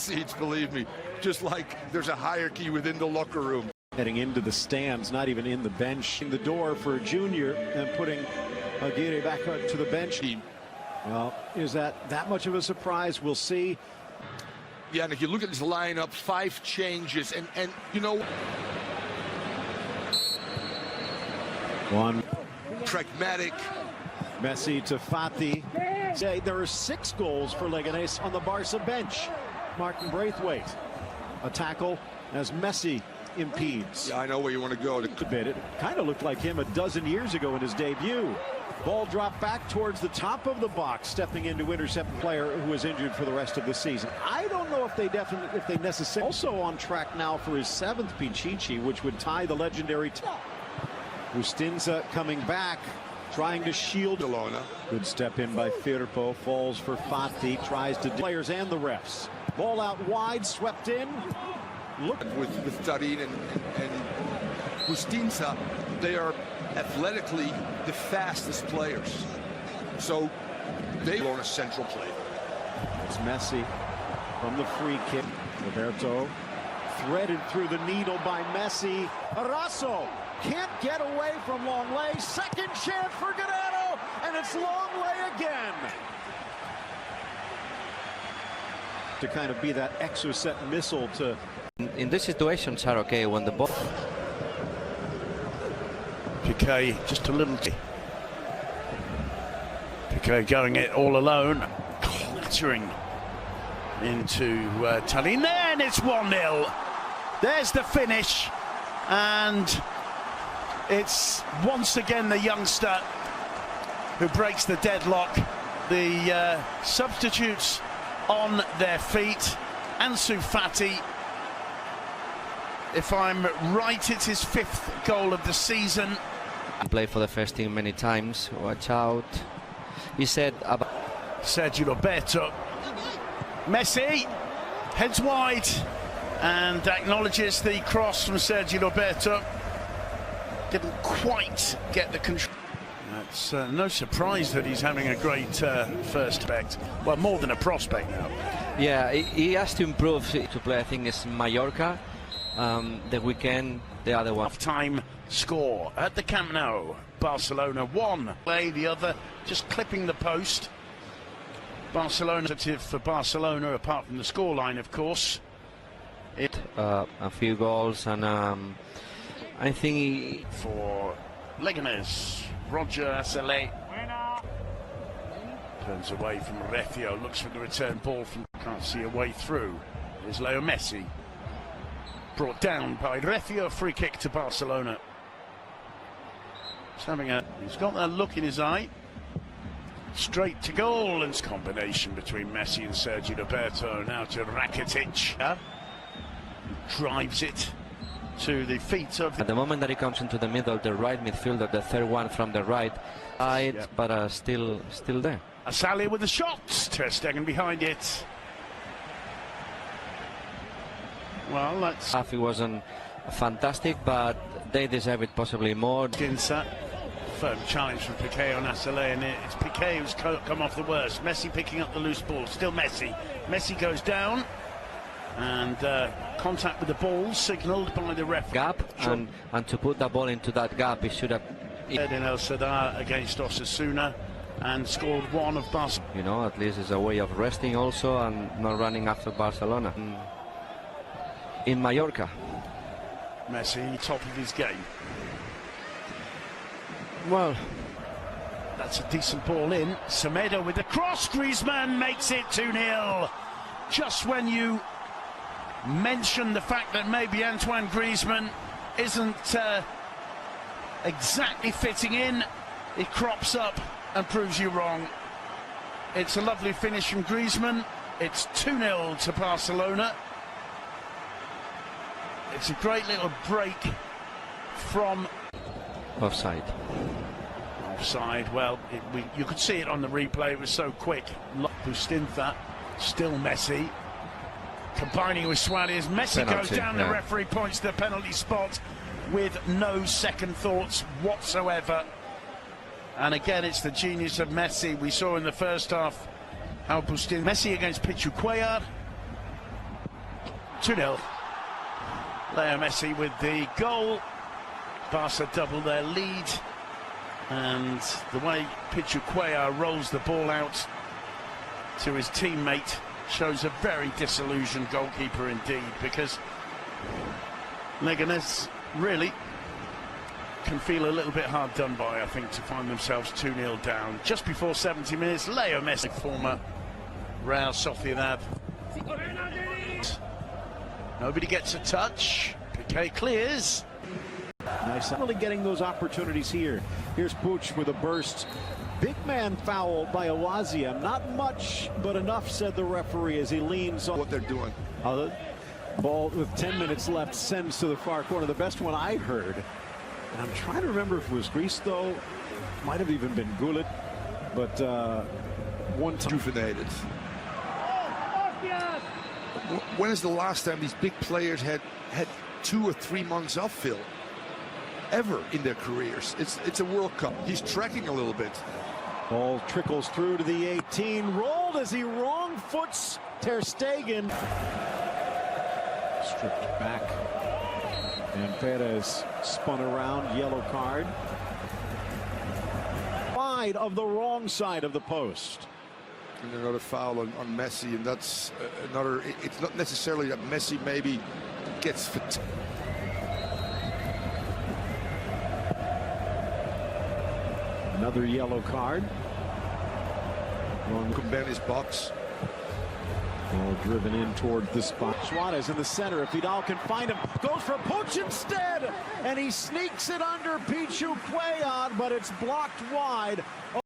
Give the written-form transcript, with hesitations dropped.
seats, believe me, just like there's a hierarchy within the locker room. Heading into the stands, not even in the bench. In the door for Junior and putting Aguirre back to the bench. Well, is that much of a surprise? We'll see. Yeah, and if you look at this lineup, 5 changes, and you know, one pragmatic. Messi to Fati. There are 6 goals for Leganes on the Barca bench. Martin Braithwaite, a tackle as Messi impedes. Yeah, I know where you want to go. It kind of looked like him a dozen years ago in his debut. Ball dropped back towards the top of the box, stepping in to intercept the player who was injured for the rest of the season. I don't know if they necessarily. Also on track now for his 7th Pichichi, which would tie the legendary. Bustinza coming back, trying to shield Barcelona. Good step in by Firpo, falls for Fati, tries to players and the refs. Ball out wide, swept in. Look with Tarin and Bustinza, they are athletically the fastest players. So they are on a central play. It's Messi from the free kick. Roberto threaded through the needle by Messi. Arasso can't get away from Longley. Second chance for Ganado, and it's Longley again. To kind of be that exocet missile to. In these situations are okay when the ball. Piqué just a little. Piqué going it all alone, clattering into Tallinn. Then it's 1-0. There's the finish, and it's once again the youngster who breaks the deadlock. The substitutes on their feet. Ansu Fati, if I'm right, it's his 5th goal of the season. He played for the first team many times. Watch out. He said about Sergio Roberto. Messi heads wide and acknowledges the cross from Sergio Roberto. Didn't quite get the control. It's no surprise that he's having a great first act. Well, more than a prospect now. Yeah, he has to improve to play. I think it's Mallorca. The weekend, the other one. Half-time score at the Camp Nou. Barcelona 1. Play the other, just clipping the post. Barcelona for Barcelona, apart from the scoreline, of course. A few goals, and I think for Leganes, Roger Asale turns away from Refio, looks for the return ball from. Can't see a way through. Here's Leo Messi. Brought down by Refio, free kick to Barcelona. He's got that look in his eye. Straight to goal, and combination between Messi and Sergio Roberto. Now to Rakitic. Drives it to the feet of. At the moment that he comes into the middle, the right midfielder, the third one from the right side, yep. But still there. Asali with the shot. Ter Stegen behind it. Well, that's. It wasn't fantastic, but they deserve it possibly more. Ginsa, firm challenge from Piqué on Asale, and it's Piqué who's come off the worst. Messi picking up the loose ball, still Messi. Messi goes down, and contact with the ball signalled by the ref. Gap, and to put the ball into that gap, he should have. In El Sadar against Osasuna, and scored 1 of Barcelona. You know, at least it's a way of resting also and not running after Barcelona. In Mallorca. Messi, top of his game. Well, that's a decent ball in. Semedo with the cross. Griezmann makes it 2-0. Just when you mention the fact that maybe Antoine Griezmann isn't exactly fitting in, it crops up and proves you wrong. It's a lovely finish from Griezmann. It's 2-0 to Barcelona. It's a great little break from offside. Offside. Well, you could see it on the replay. It was so quick. Bustinza, still Messi, combining with Suarez. Messi penalty, goes down. Yeah. The referee points to the penalty spot with no second thoughts whatsoever. And again, it's the genius of Messi. We saw in the first half how Bustinza. Messi against Pichu Cuellar. 2-0. Leo Messi with the goal. Barca double their lead. And the way Pichu Cuellar rolls the ball out to his teammate shows a very disillusioned goalkeeper indeed, because Leganes really can feel a little bit hard done by, I think, to find themselves 2-0 down. Just before 70 minutes, Leo Messi, former Real Sociedad. Nobody gets a touch. Piqué clears. Nice. Not really getting those opportunities here. Here's Puig with a burst. Big man foul by Awazia. Not much, but enough, said the referee as he leans on. What they're doing. Ball with 10 minutes left sends to the far corner. The best one I heard. And I'm trying to remember if it was Gristo. Might have even been Gullit. But one time. Rejuvenated. When is the last time these big players had 2 or 3 months off, Phil? Ever in their careers. It's a World Cup. He's trekking a little bit. Ball trickles through to the 18. Rolled as he wrong foots Ter Stegen. Stripped back. And Perez spun around. Yellow card. Wide of the wrong side of the post. And another foul on Messi, and that's another. It's not necessarily that Messi maybe gets fatigued. Another yellow card. Kumbene's box. Ball driven in toward the spot. Suarez in the center. If Vidal can find him, goes for Puig instead, and he sneaks it under Pichu Cuellar, but it's blocked wide.